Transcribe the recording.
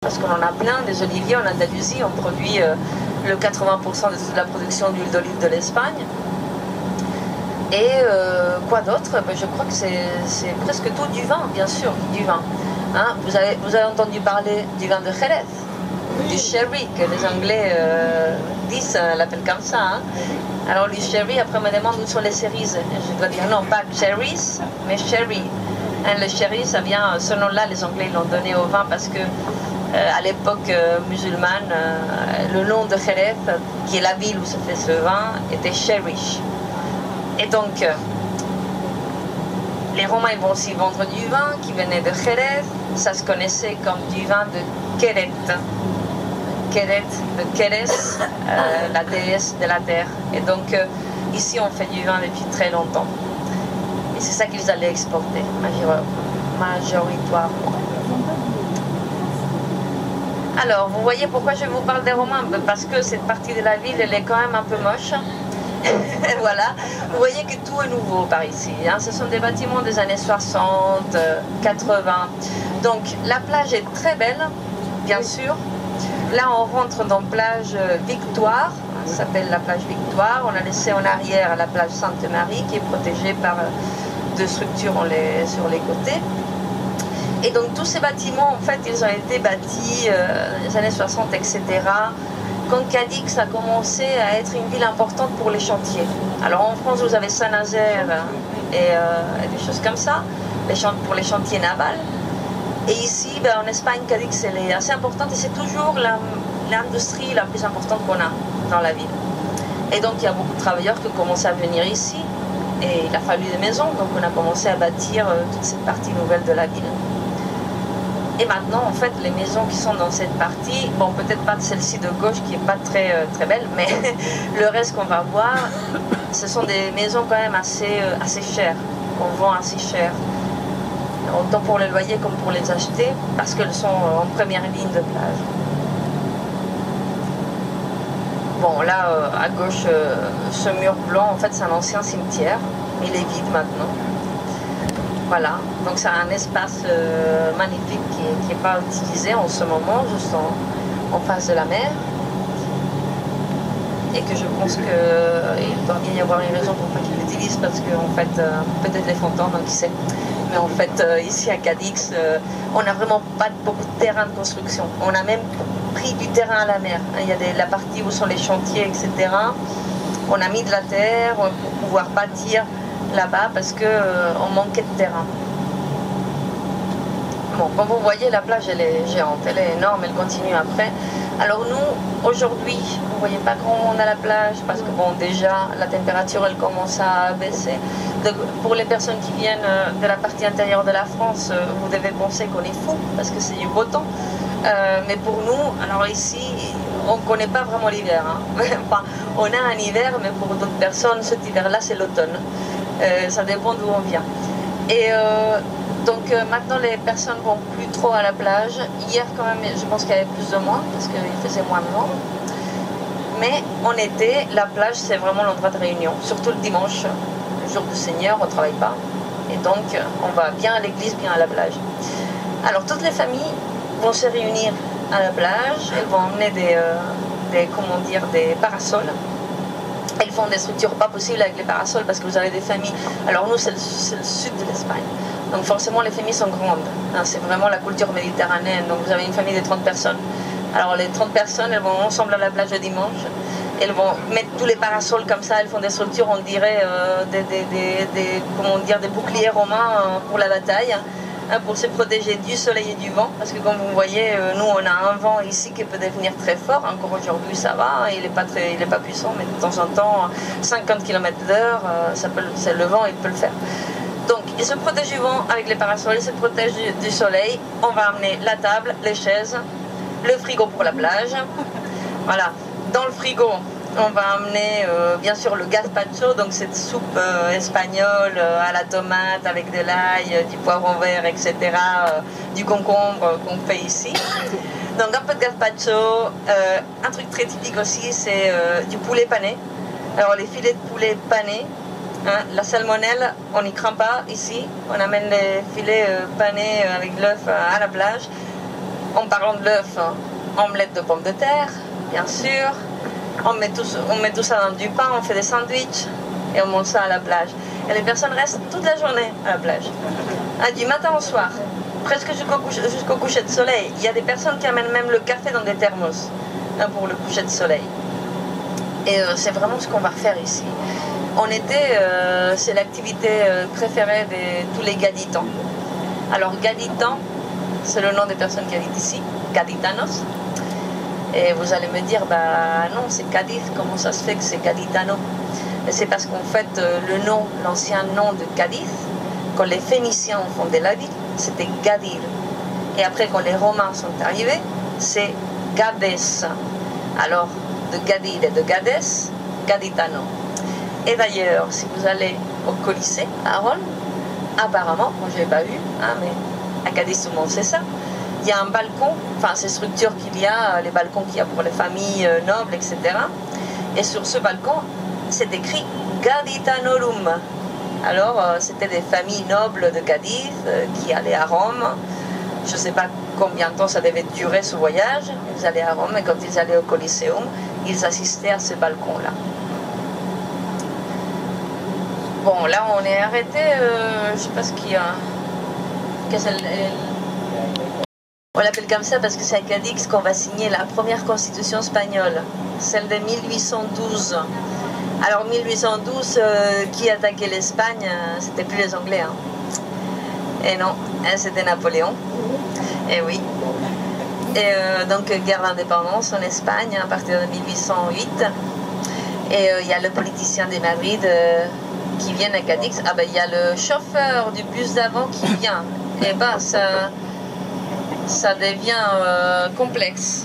parce qu'on en a plein, des oliviers en Andalousie, on produit le 80% de la production d'huile d'olive de l'Espagne. Et quoi d'autre? Ben, je crois que c'est presque tout du vin, bien sûr, du vin. Hein, vous avez entendu parler du vin de Jerez, du sherry, que les Anglais disent, l'appellent comme ça. Hein. Alors le sherry, après on me demande où sont les cerises. Je dois dire non, pas cherries, mais sherry. Hein, le sherry, ça vient, ce nom-là, les Anglais l'ont donné au vin parce que à l'époque musulmane, le nom de Jerez, qui est la ville où se fait ce vin, était Cherish. Et donc, les Romains ils vont aussi vendre du vin qui venait de Jerez. Ça se connaissait comme du vin de Queret. Queret, de Quérès, la déesse de la terre. Et donc, ici, on fait du vin depuis très longtemps. Et c'est ça qu'ils allaient exporter, majoritairement. Alors, vous voyez pourquoi je vous parle des Romains? Parce que cette partie de la ville, elle est quand même un peu moche. Voilà, vous voyez que tout est nouveau par ici. Hein. Ce sont des bâtiments des années 60, 80. Donc, la plage est très belle, bien sûr. Là, on rentre dans la plage Victoire. Ça s'appelle la plage Victoire. On a laissé en arrière la plage Sainte-Marie, qui est protégée par deux structures sur les côtés. Et donc tous ces bâtiments, en fait, ils ont été bâtis les années 60, etc. Quand Cadix a commencé à être une ville importante pour les chantiers. Alors en France, vous avez Saint-Nazaire et des choses comme ça, pour les chantiers navals. Et ici, ben, en Espagne, Cadix, elle est assez importante et c'est toujours l'industrie la plus importante qu'on a dans la ville. Et donc il y a beaucoup de travailleurs qui ont commencé à venir ici. Et il a fallu des maisons, donc on a commencé à bâtir toute cette partie nouvelle de la ville. Et maintenant, en fait, les maisons qui sont dans cette partie, bon, peut-être pas celle-ci de gauche qui n'est pas très, très belle, mais le reste qu'on va voir, ce sont des maisons quand même assez chères, qu'on vend assez cher. Autant pour les loyer comme pour les acheter, parce qu'elles sont en première ligne de plage. Bon, là, à gauche, ce mur blanc, en fait, c'est un ancien cimetière. Il est vide maintenant. Voilà, donc c'est un espace magnifique qui n'est pas utilisé en ce moment, juste en face de la mer. Et que je pense qu'il doit bien y avoir une raison pour pas qu'ils l'utilisent, parce qu'en fait, peut-être les fantômes, qui sait. Mais en fait, ici à Cadix, on n'a vraiment pas beaucoup de terrain de construction. On a même pris du terrain à la mer. Il y a la partie où sont les chantiers, etc. On a mis de la terre pour pouvoir bâtir là-bas parce qu'on manquait de terrain. Bon, comme vous voyez, la plage, elle est géante, elle est énorme, elle continue après. Alors nous, aujourd'hui, vous ne voyez pas grand monde à la plage parce que bon, déjà, la température, elle commence à baisser. Donc, pour les personnes qui viennent de la partie intérieure de la France, vous devez penser qu'on est fou parce que c'est du beau temps. Mais pour nous, alors ici, on ne connaît pas vraiment l'hiver. Hein. Enfin, on a un hiver, mais pour d'autres personnes, cet hiver-là, c'est l'automne. Ça dépend d'où on vient. Et donc maintenant, les personnes ne vont plus trop à la plage. Hier, quand même, je pense qu'il y avait plus de monde parce qu'il faisait moins de vent. Mais en été, la plage, c'est vraiment l'endroit de réunion, surtout le dimanche, le jour du Seigneur, on ne travaille pas. Et donc, on va bien à l'église, bien à la plage. Alors, toutes les familles vont se réunir à la plage. Elles vont emmener des parasols. Elles font des structures pas possibles avec les parasols parce que vous avez des familles. Alors nous, c'est le sud de l'Espagne. Donc forcément, les familles sont grandes. Hein, c'est vraiment la culture méditerranéenne. Donc vous avez une famille de 30 personnes. Alors les 30 personnes, elles vont ensemble à la plage le dimanche. Elles vont mettre tous les parasols comme ça. Elles font des structures, on dirait, des boucliers romains pour la bataille. Hein, pour se protéger du soleil et du vent, parce que comme vous voyez, nous on a un vent ici qui peut devenir très fort, encore aujourd'hui ça va, il n'est pas puissant, mais de temps en temps, 50 km/h, c'est le vent, il peut le faire. Donc il se protège du vent avec les parasols, il se protège du soleil, on va amener la table, les chaises, le frigo pour la plage, voilà, dans le frigo, on va amener bien sûr le gazpacho, donc cette soupe espagnole à la tomate avec de l'ail, du poivron vert, etc., du concombre qu'on fait ici. Donc un peu de gazpacho. Un truc très typique aussi, c'est du poulet pané. Alors les filets de poulet panés, hein, la salmonelle, on n'y craint pas ici. On amène les filets panés avec l'œuf à la plage. En parlant de l'œuf, omelette de pommes de terre, bien sûr. On met tout ça dans du pain, on fait des sandwichs et on monte ça à la plage. Et les personnes restent toute la journée à la plage. Du matin au soir, presque jusqu'au coucher de soleil. Il y a des personnes qui amènent même le café dans des thermos pour le coucher de soleil. Et c'est vraiment ce qu'on va refaire ici. En été, c'est l'activité préférée de tous les gaditans. Alors gaditan, c'est le nom des personnes qui habitent ici, gaditanos. Et vous allez me dire, bah non, c'est Cadiz, comment ça se fait que c'est gaditano? C'est parce qu'en fait, le nom, l'ancien nom de Cadiz, quand les Phéniciens ont fondé la ville, c'était Gadir. Et après, quand les Romains sont arrivés, c'est Gades. Alors, de Gadir et de Gades, gaditano. Et d'ailleurs, si vous allez au Colisée, à Rome, apparemment, moi je ne l'ai pas vu, hein, mais à Cadiz tout le monde sait ça, il y a un balcon, enfin ces structures qu'il y a, les balcons qu'il y a pour les familles nobles, etc. Et sur ce balcon, c'est écrit Gaditanorum. Alors, c'était des familles nobles de Cadiz qui allaient à Rome. Je ne sais pas combien de temps ça devait durer ce voyage. Ils allaient à Rome et quand ils allaient au Coliseum, ils assistaient à ce balcon-là. Bon, là on est arrêté, je ne sais pas ce qu'il y a. On l'appelle comme ça parce que c'est à Cadix qu'on va signer la première constitution espagnole, celle de 1812. Alors 1812, qui attaquait l'Espagne, c'était plus les Anglais. Hein. Et non, c'était Napoléon. Et oui. Et donc guerre d'indépendance en Espagne à partir de 1808. Et il y a le politicien de Madrid qui vient à Cadix. Ah ben il y a le chauffeur du bus d'avant qui vient. Et ben ça devient complexe.